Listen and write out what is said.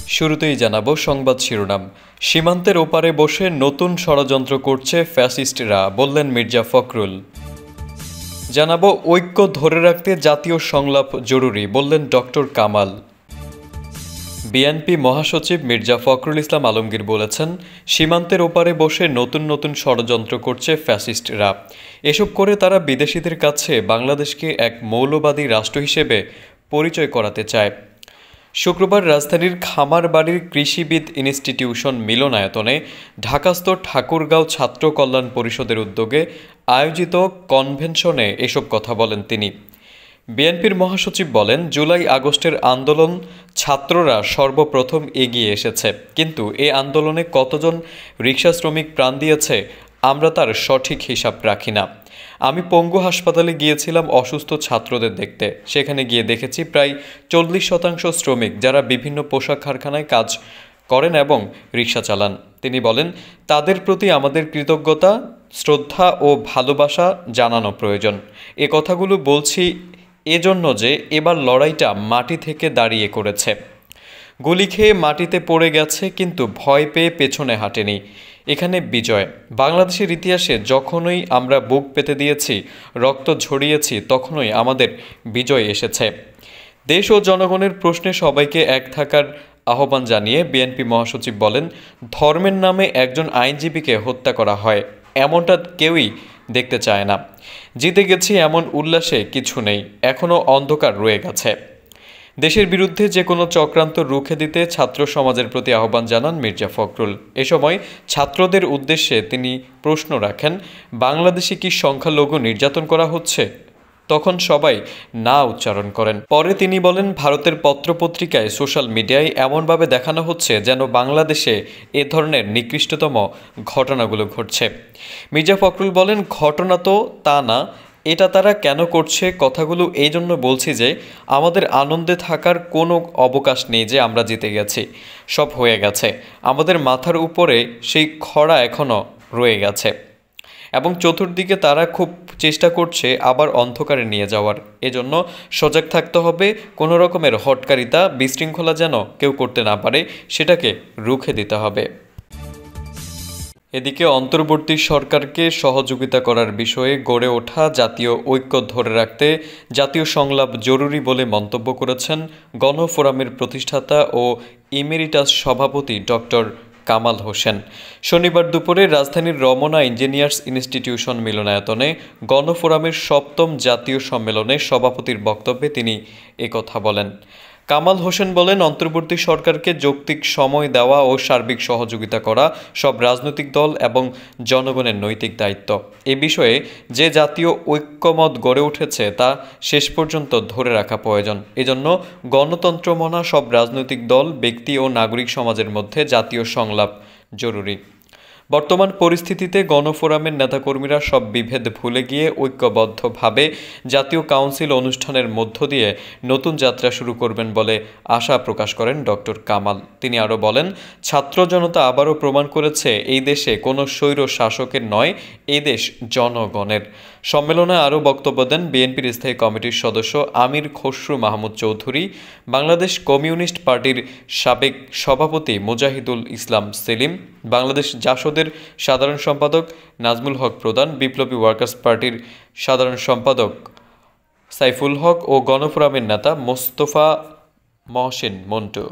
শুরুতেই জানাবো সংবাদ শিরোনাম। সীমান্তের ওপারে বসে নতুন ষড়যন্ত্র করছে ফ্যাসিস্টরা, বললেন মির্জা ফখরুল। জানাবো ঐক্য ধরে রাখতে জাতীয় সংলাপ জরুরি, বললেন ডক্টর কামাল। বিএনপি মহাসচিব মির্জা ফখরুল ইসলাম আলমগীর বলেছেন, সীমান্তের ওপারে বসে নতুন ষড়যন্ত্র করছে ফ্যাসিস্টরা। এসব করে তারা বিদেশিদের কাছে বাংলাদেশকে এক মৌলবাদী রাষ্ট্র হিসেবে পরিচয় করাতে চায়। শুক্রবার রাজধানীর খামারবাড়ির কৃষিবিদ ইনস্টিটিউশন মিলনায়তনে ঢাকাস্থ ঠাকুরগাঁও ছাত্র কল্যাণ পরিষদের উদ্যোগে আয়োজিত কনভেনশনে এসব কথা বলেন তিনি। বিএনপির মহাসচিব বলেন, জুলাই আগস্টের আন্দোলন ছাত্ররা সর্বপ্রথম এগিয়ে এসেছে, কিন্তু এই আন্দোলনে কতজন রিকশা শ্রমিক প্রাণ দিয়েছে আমরা তার সঠিক হিসাব রাখি না। আমি পঙ্গু হাসপাতালে গিয়েছিলাম অসুস্থ ছাত্রদের দেখতে। সেখানে গিয়ে দেখেছি প্রায় 40% শ্রমিক যারা বিভিন্ন পোশাক কারখানায় কাজ করেন এবং রিকশা চালান। তিনি বলেন, তাদের প্রতি আমাদের কৃতজ্ঞতা, শ্রদ্ধা ও ভালোবাসা জানানো প্রয়োজন। এ কথাগুলো বলছি এজন্য যে এবার লড়াইটা মাটি থেকে দাঁড়িয়ে করেছে। গুলি খেয়ে মাটিতে পড়ে গেছে, কিন্তু ভয় পেয়ে পেছনে হাঁটেনি। এখানে বিজয়। বাংলাদেশের ইতিহাসে যখনই আমরা বুক পেতে দিয়েছি, রক্ত ঝরিয়েছি, তখনই আমাদের বিজয় এসেছে। দেশ ও জনগণের প্রশ্নে সবাইকে এক থাকার আহ্বান জানিয়ে বিএনপি মহাসচিব বলেন, ধর্মের নামে একজন আইনজীবীকে হত্যা করা হয়, এমনটা কেউই দেখতে চায় না। জিতে গেছি এমন উল্লাসে কিছু নেই, এখনও অন্ধকার রয়ে গেছে। দেশের বিরুদ্ধে যে কোনো চক্রান্ত রুখে দিতে ছাত্র সমাজের প্রতি আহ্বান জানান মির্জা ফখরুল। এ সময় ছাত্রদের উদ্দেশ্যে তিনি প্রশ্ন রাখেন, বাংলাদেশে কি সংখ্যালঘু নির্যাতন করা হচ্ছে? তখন সবাই না উচ্চারণ করেন। পরে তিনি বলেন, ভারতের পত্রপত্রিকায়, সোশ্যাল মিডিয়ায় এমনভাবে দেখানো হচ্ছে যেন বাংলাদেশে এ ধরনের নিকৃষ্টতম ঘটনাগুলো ঘটছে। মির্জা ফখরুল বলেন, ঘটনা তো তা না, এটা তারা কেন করছে? কথাগুলো এই জন্য বলছি যে আমাদের আনন্দে থাকার কোনো অবকাশ নেই যে আমরা জিতে গেছি, সব হয়ে গেছে। আমাদের মাথার উপরে সেই খরা এখনও রয়ে গেছে এবং চতুর্দিকে তারা খুব চেষ্টা করছে আবার অন্ধকারে নিয়ে যাওয়ার। এজন্য সজাগ থাকতে হবে। কোনো রকমের হটকারিতা, বিশৃঙ্খলা যেন কেউ করতে না পারে, সেটাকে রুখে দিতে হবে। এদিকে অন্তর্বর্তী সরকারকে সহযোগিতা করার বিষয়ে গড়ে ওঠা জাতীয় ঐক্য ধরে রাখতে জাতীয় সংলাপ জরুরি বলে মন্তব্য করেছেন গণফোরামের প্রতিষ্ঠাতা ও ইমেরিটাস সভাপতি ডক্টর কামাল হোসেন। শনিবার দুপুরে রাজধানীর রমনা ইঞ্জিনিয়ার্স ইনস্টিটিউশন মিলনায়তনে গণফোরামের ৭ম জাতীয় সম্মেলনে সভাপতির বক্তব্যে তিনি একথা বলেন। কামাল হোসেন বলেন, অন্তর্বর্তী সরকারকে যৌক্তিক সময় দেওয়া ও সার্বিক সহযোগিতা করা সব রাজনৈতিক দল এবং জনগণের নৈতিক দায়িত্ব। এ বিষয়ে যে জাতীয় ঐক্যমত গড়ে উঠেছে তা শেষ পর্যন্ত ধরে রাখা প্রয়োজন। এজন্য গণতন্ত্র মনা সব রাজনৈতিক দল, ব্যক্তি ও নাগরিক সমাজের মধ্যে জাতীয় সংলাপ জরুরি। বর্তমান পরিস্থিতিতে গণফোরামের নেতাকর্মীরা সব বিভেদ ভুলে গিয়ে ঐক্যবদ্ধভাবে জাতীয় কাউন্সিল অনুষ্ঠানের মধ্য দিয়ে নতুন যাত্রা শুরু করবেন বলে আশা প্রকাশ করেন ডক্টর কামাল। তিনি আরও বলেন, ছাত্র জনতা আবারও প্রমাণ করেছে এই দেশে কোনো স্বৈর শাসকের নয়, এই দেশ জনগণের। সম্মেলনে আরও বক্তব্য দেন বিএনপির স্থায়ী কমিটির সদস্য আমির খসরু মাহমুদ চৌধুরী, বাংলাদেশ কমিউনিস্ট পার্টির সাবেক সভাপতি মুজাহিদুল ইসলাম সেলিম, বাংলাদেশ জাসদের সাধারণ সম্পাদক নাজমুল হক প্রধান, বিপ্লবী ওয়ার্কার্স পার্টির সাধারণ সম্পাদক সাইফুল হক ও গণফোরামের নেতা মোস্তফা মহসিন মন্টু।